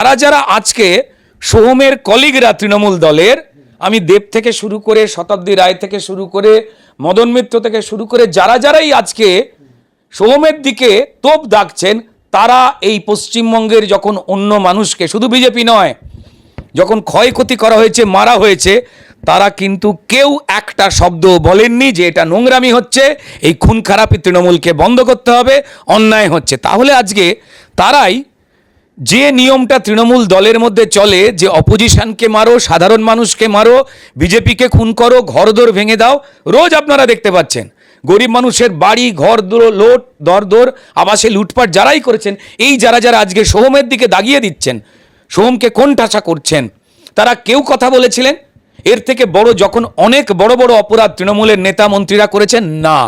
যারা যারা আজকে সোহমের কলিগরা তৃণমূল দলের, আমি দেব থেকে শুরু করে শতাব্দী রায় থেকে শুরু করে মদন মিত্র থেকে শুরু করে যারা যারাই আজকে সোহমের দিকে তোপ দাগছেন, তারা এই পশ্চিমবঙ্গের যখন অন্য মানুষকে, শুধু বিজেপি নয়, যখন ক্ষয়ক্ষতি করা হয়েছে, মারা হয়েছে, তারা কিন্তু কেউ একটা শব্দ বলেননি যে এটা নোংরামি হচ্ছে, এই খুন খারাপি তৃণমূলকে বন্ধ করতে হবে, অন্যায় হচ্ছে। তাহলে আজকে তারাই যে নিয়মটা তৃণমূল দলের মধ্যে চলে যে অপোজিশনকে মারো, সাধারণ মানুষকে মারো, বিজেপিকে খুন করো, ঘরদোর ভেঙে দাও, রোজ আপনারা দেখতে পাচ্ছেন গরিব মানুষের বাড়ি ঘর লোট দরদোর আবাসে লুটপাট যারাই করেছেন, এই যারা যারা আজকে সোহমের দিকে দাগিয়ে দিচ্ছেন, সোহমকে কোণঠাসা করছেন, তারা কেউ কথা বলেছিলেন এর থেকে বড় যখন অনেক বড় বড় অপরাধ তৃণমূলের নেতা মন্ত্রীরা করেছেন? না।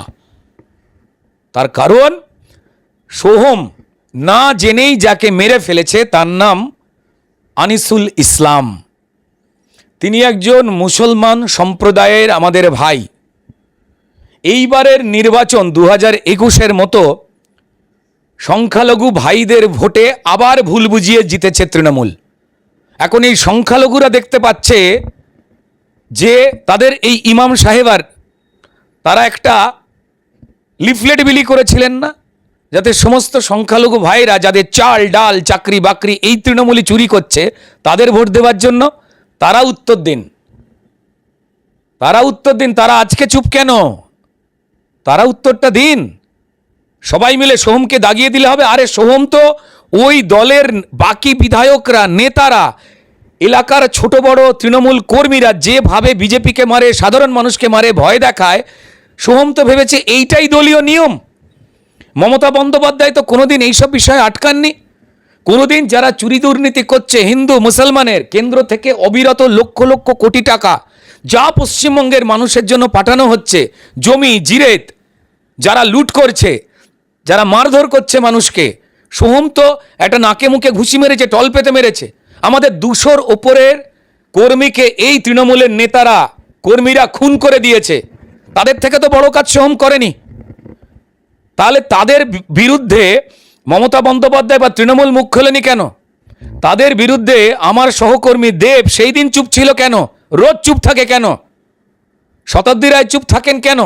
তার কারণ সোহম না জেনেই যাকে মেরে ফেলেছে তার নাম আনিসুল ইসলাম। তিনি একজন মুসলমান সম্প্রদায়ের আমাদের ভাই। এইবারের নির্বাচন 2021-এর মতো সংখ্যালঘু ভাইদের ভোটে আবার ভুল বুঝিয়ে জিতেছে তৃণমূল। এখন এই সংখ্যালঘুরা দেখতে পাচ্ছে যে তাদের এই ইমাম সাহেবার, তারা একটা লিফলেট বিলি করেছিলেন না, যাতে সমস্ত সংখ্যালঘু ভাইরা যাদের চাল ডাল চাকরি বাকরি এই তৃণমূলই চুরি করছে তাদের ভোট দেওয়ার জন্য। তারা উত্তর দিন, তারা উত্তর দিন। তারা আজকে চুপ কেন? তারা উত্তরটা দিন। সবাই মিলে সোহমকে দাগিয়ে দিলে হবে? আরে সোহম তো ওই দলের বাকি বিধায়করা, নেতারা, এলাকার ছোট বড় তৃণমূল কর্মীরা যেভাবে বিজেপিকে মারে, সাধারণ মানুষকে মারে, ভয় দেখায়, সোহম তো ভেবেছে এইটাই দলীয় নিয়ম। মমতা বন্দ্যোপাধ্যায় তো কোনোদিন এইসব বিষয়ে আটকাননি। কোনোদিন যারা চুরি দুর্নীতি করছে হিন্দু মুসলমানের, কেন্দ্র থেকে অবিরত লক্ষ লক্ষ কোটি টাকা যা পশ্চিমবঙ্গের মানুষের জন্য পাঠানো হচ্ছে, জমি জিরেত যারা লুট করছে, যারা মারধর করছে মানুষকে, সোহম তো একটা নাকে মুখে ঘুষি মেরেছে, টল পেতে মেরেছে। আমাদের 200-র ওপরের কর্মীকে এই তৃণমূলের নেতারা, কর্মীরা খুন করে দিয়েছে। তাদের থেকে তো বড় কাজ সোহম করেনি। তাহলে তাদের বিরুদ্ধে মমতা বন্দ্যোপাধ্যায় বা তৃণমূল মুখ খোলেনি কেন? তাদের বিরুদ্ধে আমার সহকর্মী দেব সেই দিন চুপ ছিল কেন? রোজ চুপ থাকে কেন? শতাব্দী রায় চুপ থাকেন কেন?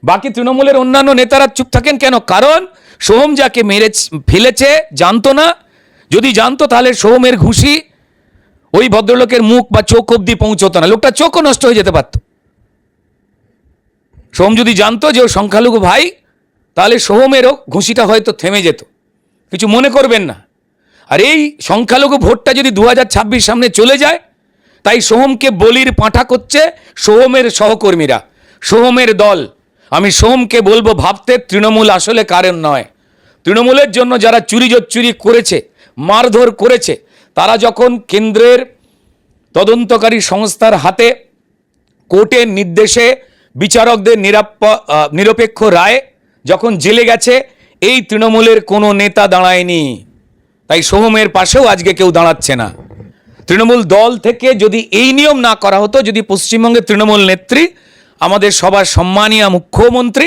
বাকি তৃণমূলের অন্যান্য নেতারা চুপ থাকেন কেন? কারণ সোহম যাকে মেরে ফেলেছে জানতো না। যদি জানতো তাহলে সোহমের ঘুষি ওই ভদ্রলোকের মুখ বা চোখ অব্দি পৌঁছতো না, লোকটা চোখও নষ্ট হয়ে যেতে পারত। সোহম যদি জানতো যে ও সংখ্যালঘু ভাই, তাহলে সোহমেরও ঘুষিটা হয়তো থেমে যেত। কিছু মনে করবেন না। আর এই সংখ্যালঘু ভোটটা যদি 2026 সামনে চলে যায়, তাই সোহমকে বলির পাঁঠা করছে সোহমের সহকর্মীরা, সোহমের দল। আমি সোহমকে বলবো ভাবতে তৃণমূল আসলে কারণ নয়। তৃণমূলের জন্য যারা চুরি করেছে, মারধর করেছে, তারা যখন কেন্দ্রের তদন্তকারী সংস্থার হাতে কোর্টের নির্দেশে বিচারকদের নিরপেক্ষ রায় যখন জেলে গেছে, এই তৃণমূলের কোনো নেতা দাঁড়ায়নি। তাই সোহমের পাশেও আজকে কেউ দাঁড়াচ্ছে না। তৃণমূল দল থেকে যদি এই নিয়ম না করা হতো, যদি পশ্চিমবঙ্গের তৃণমূল নেত্রী, আমাদের সবার সম্মানীয় মুখ্যমন্ত্রী,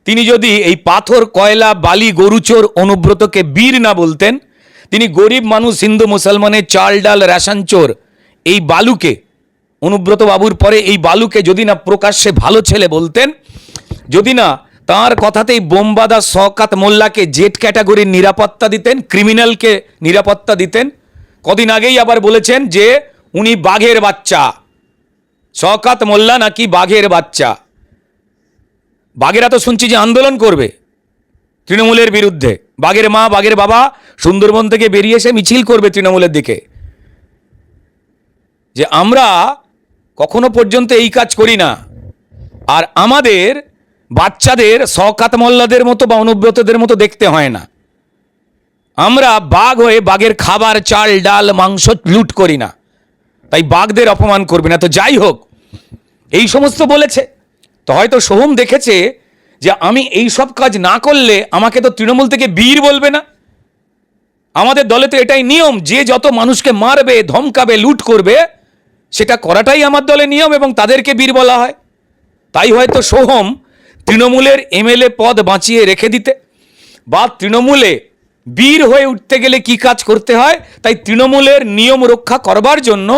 তিনি যদি এই পাথর কয়লা বালি গরুচোর অনুব্রতকে বীর না বলতেন, তিনি গরিব মানুষ হিন্দু মুসলমানের চাল ডাল রেশন চোর এই বালুকে, অনুব্রত বাবুর পরে এই বালুকে যদি না প্রকাশ্যে ভালো ছেলে বলতেন, যদি না তাঁর কথাতেই বোমবাদা শওকত মোল্লাকে জেড ক্যাটাগরির নিরাপত্তা দিতেন, ক্রিমিনালকে নিরাপত্তা দিতেন। কদিন আগেই আবার বলেছেন যে উনি বাঘের বাচ্চা, শওকত মোল্লা নাকি বাঘের বাচ্চা। বাঘেরা তো শুনছি যে আন্দোলন করবে তৃণমূলের বিরুদ্ধে, বাঘের মা বাঘের বাবা সুন্দরবন থেকে বেরিয়ে এসে মিছিল করবে তৃণমূলের দিকে। যে আমরা কখনো পর্যন্ত এই কাজ করি না। আর আমাদের বাচ্চাদের শওকত মোল্লাদের মতো বা অনুব্রতদের মতো দেখতে হয় না। আমরা বাঘ হয়ে বাঘের খাবার চাল ডাল মাংস লুট করি না, তাই বাঘদের অপমান করবে না। তো যাই হোক, এই সমস্ত বলেছে, তো হয়তো সোহম দেখেছে যে আমি এই সব কাজ না করলে আমাকে তো তৃণমূল থেকে বীর বলবে না। আমাদের দলে তো এটাই নিয়ম, যে যত মানুষকে মারবে, ধমকাবে, লুট করবে, সেটা করাটাই আমার দলে নিয়ম এবং তাদেরকে বীর বলা হয়। তাই হয়তো সোহম তৃণমূলের এমএলএ পদ বাঁচিয়ে রেখে দিতে বা তৃণমূলে বীর হয়ে উঠতে গেলে কি কাজ করতে হয়, তাই তৃণমূলের নিয়ম রক্ষা করবার জন্য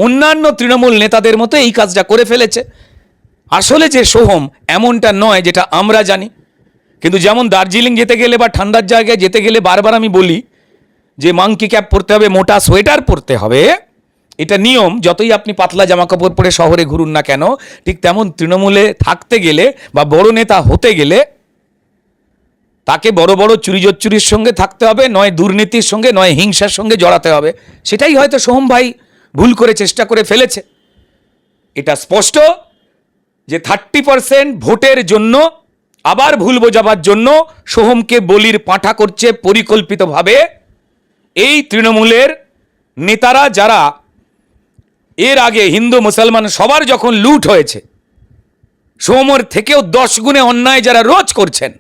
অন্যান্য তৃণমূল নেতাদের মতো এই কাজটা করে ফেলেছে। আসলে যে সোহম এমনটা নয় যেটা আমরা জানি। কিন্তু যেমন দার্জিলিং যেতে গেলে বা ঠান্ডার জায়গায় যেতে গেলে বারবার আমি বলি যে মাংকি ক্যাপ পরতে হবে, মোটা সোয়েটার পরতে হবে, এটা নিয়ম। যতই আপনি পাতলা জামা কাপড় পরে শহরে ঘুরুন না কেন, ঠিক তেমন তৃণমূলে থাকতে গেলে বা বড় নেতা হতে গেলে তাকে বড় বড় চুরির সঙ্গে থাকতে হবে, নয় দুর্নীতির সঙ্গে, নয় হিংসার সঙ্গে জড়াতে হবে। সেটাই হয়তো সোহম ভাই ভুল করে চেষ্টা করে ফেলেছে। এটা স্পষ্ট যে 30% ভোটের জন্য আবার ভুল বোঝাবার জন্য সোহমকে বলির পাঁঠা করছে পরিকল্পিতভাবে এই তৃণমূলের নেতারা, যারা এর আগে হিন্দু মুসলমান সবার যখন লুট হয়েছে, সোহমের থেকেও 10 গুণে অন্যায় যারা রোজ করছেন,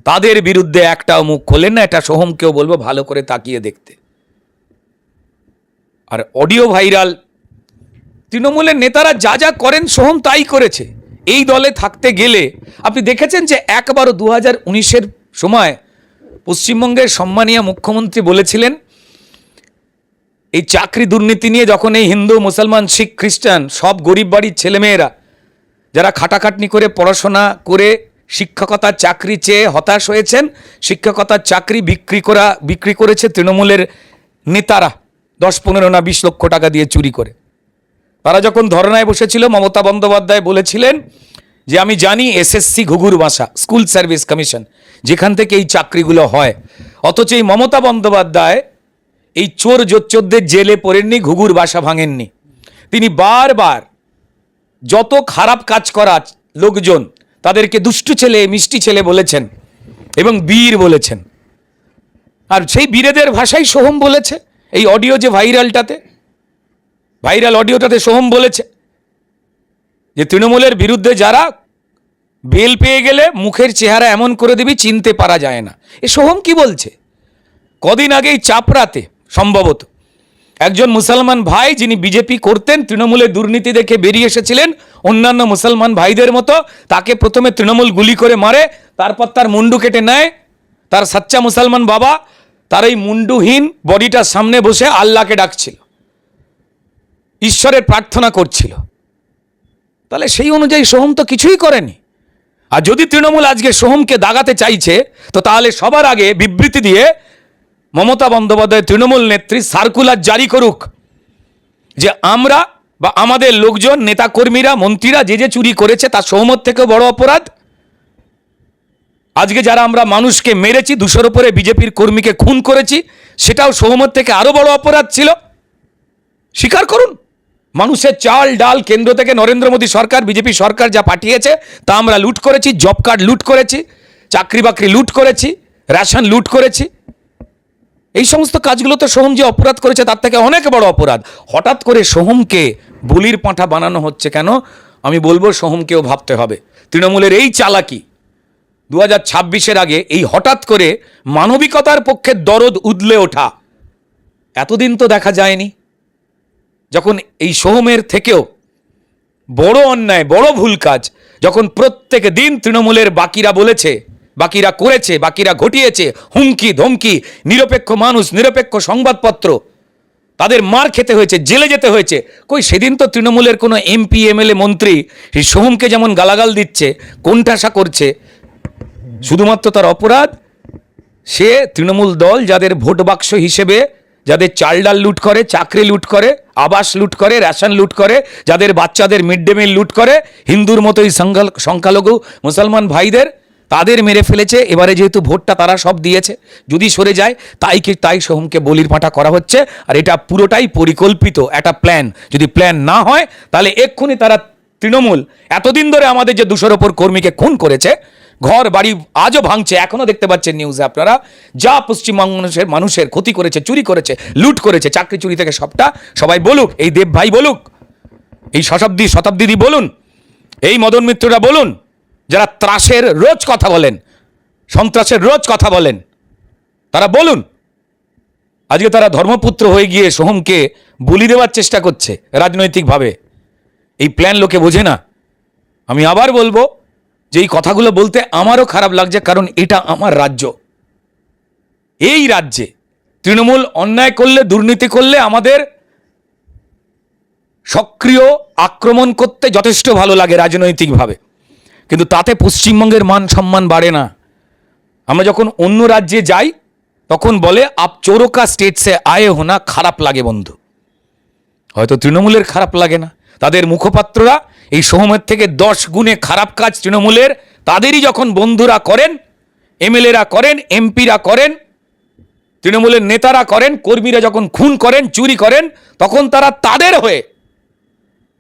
তাদের বিরুদ্ধে একটাও মুখ খোলেন না। এটা সোহমকেও বলবো ভালো করে তাকিয়ে দেখতে। আর অডিও ভাইরাল, তৃণমূলের নেতারা যা যা করেন সোহম তাই করেছে। এই দলে থাকতে গেলে আপনি দেখেছেন যে একবারও 2019-এর সময় পশ্চিমবঙ্গের সম্মানীয় মুখ্যমন্ত্রী বলেছিলেন এই চাকরি দুর্নীতি নিয়ে, যখন এই হিন্দু মুসলমান শিখ খ্রিস্টান সব গরিব বাড়ির ছেলেমেয়েরা যারা খাটাখাটনি করে পড়াশোনা করে শিক্ষকতার চাকরি চেয়ে হতাশ হয়েছেন, শিক্ষকতার চাকরি বিক্রি করেছে তৃণমূলের নেতারা 10-15 না 20 লক্ষ টাকা দিয়ে চুরি করে। তারা যখন ধর্নায় বসেছিল, মমতা বন্দ্যোপাধ্যায় বলেছিলেন যে আমি জানি SSC ঘুঘুর বাসা, স্কুল সার্ভিস কমিশন, যেখান থেকে এই চাকরিগুলো হয়। অথচ এই মমতা বন্দ্যোপাধ্যায় এই চোর জোচ্চোরদের জেলে পড়েননি, ঘুঘুর বাসা ভাঙেননি। তিনি বারবার যত খারাপ কাজ করা লোকজন তাদেরকে দুষ্টু ছেলে, মিষ্টি ছেলে বলেছেন এবং বীর বলেছেন। আর সেই বীরেদের ভাষাই সোহম বলেছে। এই অডিও যে ভাইরাল অডিওটাতে সোহম বলেছে যে তৃণমূলের বিরুদ্ধে যারা বেল পেয়ে গেলে মুখের চেহারা এমন করে দিবি চিনতে পারা যায় না। এ সোহম কি বলছে? কদিন আগেই চাপড়াতে সম্ভবত একজন মুসলমান ভাই, যিনি বিজেপি করতেন, তৃণমূলের দুর্নীতি দেখে বেরিয়ে এসেছিলেন অন্যান্য মুসলমান ভাইদের মতো, তাকে প্রথমে তৃণমূল গুলি করে মারে, তারপর তার মুন্ডু কেটে নেয়। তার সাচ্চা মুসলমান বাবা তার এই মুন্ডুহীন বডিটার সামনে বসে আল্লাহকে ডাকছিল, ঈশ্বরের প্রার্থনা করছিল। তাহলে সেই অনুযায়ী সোহম তো কিছুই করেনি। আর যদি তৃণমূল আজকে সোহমকে দাগাতে চাইছে, তো তাহলে সবার আগে বিবৃতি দিয়ে মমতা বন্দ্যোপাধ্যায় তৃণমূল নেত্রী সার্কুলার জারি করুক যে আমরা বা আমাদের লোকজন, নেতাকর্মীরা, মন্ত্রীরা যে চুরি করেছে তা সোহমের থেকেও বড় অপরাধ। আজকে যারা আমরা মানুষকে মেরেছি, 200-র উপরে বিজেপির কর্মীকে খুন করেছি, সেটাও সোহমের থেকে আরো বড় অপরাধ ছিল। স্বীকার করুন। মানুষের চাল ডাল কেন্দ্র থেকে নরেন্দ্র মোদী সরকার, বিজেপি সরকার যা পাঠিয়েছে তা আমরা লুট করেছি, জব কার্ড লুট করেছি, চাকরি বাকরি লুট করেছি, রেশন লুট করেছি। এই সমস্ত কাজগুলো তো সোহম যে অপরাধ করেছে তার থেকে অনেক বড় অপরাধ। হঠাৎ করে সোহমকে বলির পাঁঠা বানানো হচ্ছে কেন? আমি বলবো সোহমকেও ভাবতে হবে। তৃণমূলের এই চালাকি 2026-এর আগে এই হঠাৎ করে মানবিকতার পক্ষে দরদ উদলে ওঠা এতদিন তো দেখা যায়নি। যখন এই সোহমের থেকেও বড় অন্যায়, বড় ভুল কাজ যখন প্রত্যেক দিন তৃণমূলের বাকিরা বলেছে, বাকিরা করেছে, বাকিরা ঘটিয়েছে, হুমকি ধমকি, নিরপেক্ষ মানুষ, নিরপেক্ষ সংবাদপত্র, তাদের মার খেতে হয়েছে, জেলে যেতে হয়েছে। কই সেদিন তো তৃণমূলের কোনো MP MLA মন্ত্রী সেই সোহমকে যেমন গালাগাল দিচ্ছে, কোণঠাসা করছে, শুধুমাত্র তার অপরাধ সে তৃণমূল দল যাদের ভোট বাক্স হিসেবে, যাদের চাল ডাল লুট করে, চাকরি লুট করে, আবাস লুট করে, রেশন লুট করে, যাদের বাচ্চাদের মিড ডে মিল লুট করে, হিন্দুর মতোই সংখ্যালঘু মুসলমান ভাইদের, তাদের মেরে ফেলেছে। এবারে যেহেতু ভোটটা তারা সব দিয়েছে, যদি সরে যায় তাই সোহমকে বলির পাঁঠা করা হচ্ছে। আর এটা পুরোটাই পরিকল্পিত একটা প্ল্যান। যদি প্ল্যান না হয় তাহলে এক্ষুনি তারা তৃণমূল এতদিন ধরে আমাদের যে 200-র ওপর কর্মীকে খুন করেছে, ঘর বাড়ি আজও ভাঙছে, এখনো দেখতে পাচ্ছেন নিউজে আপনারা, যা পশ্চিমবঙ্গ মানুষের ক্ষতি করেছে, চুরি করেছে, লুট করেছে, চাকরি চুরি থেকে সবটা সবাই বলুক, এই দেব ভাই বলুক, এই শতাব্দী বলুন, এই মদন মিত্ররা বলুন, যারা ত্রাসের রোজ কথা বলেন, সন্ত্রাসের রোজ কথা বলেন, তারা বলুন। আজকে তারা ধর্মপুত্র হয়ে গিয়ে সোহমকে বলি দেওয়ার চেষ্টা করছে রাজনৈতিকভাবে। এই প্ল্যান লোকে বোঝে না। আমি আবার বলবো যে এই কথাগুলো বলতে আমারও খারাপ লাগছে, কারণ এটা আমার রাজ্য, এই রাজ্যে তৃণমূল অন্যায় করলে, দুর্নীতি করলে আমাদের সক্রিয় আক্রমণ করতে যথেষ্ট ভালো লাগে রাজনৈতিকভাবে, কিন্তু তাতে পশ্চিমবঙ্গের মান সম্মান বাড়ে না। আমরা যখন অন্য রাজ্যে যাই তখন বলে আপ চোরকা স্টেট সে আয়ে হোনা, খারাপ লাগে বন্ধু। হয়তো তৃণমূলের খারাপ লাগে না, তাদের মুখপাত্ররা এই সোহমের থেকে 10 গুণে খারাপ কাজ তৃণমূলের তাদেরই যখন বন্ধুরা করেন, এমএলএরা করেন, এমপিরা করেন, তৃণমূলের নেতারা করেন, কর্মীরা যখন খুন করেন, চুরি করেন, তখন তারা তাদের হয়ে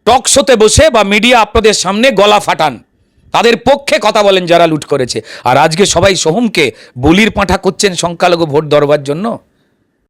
টক শোতে বসে বা মিডিয়া আপনাদের সামনে গলা ফাটান, তাদের পক্ষে কথা বলেন যারা লুট করেছে। আর আজকে সবাই সোহমকে বলির পাঁঠা করছেন সংখ্যালঘু ভোট দরবার জন্য।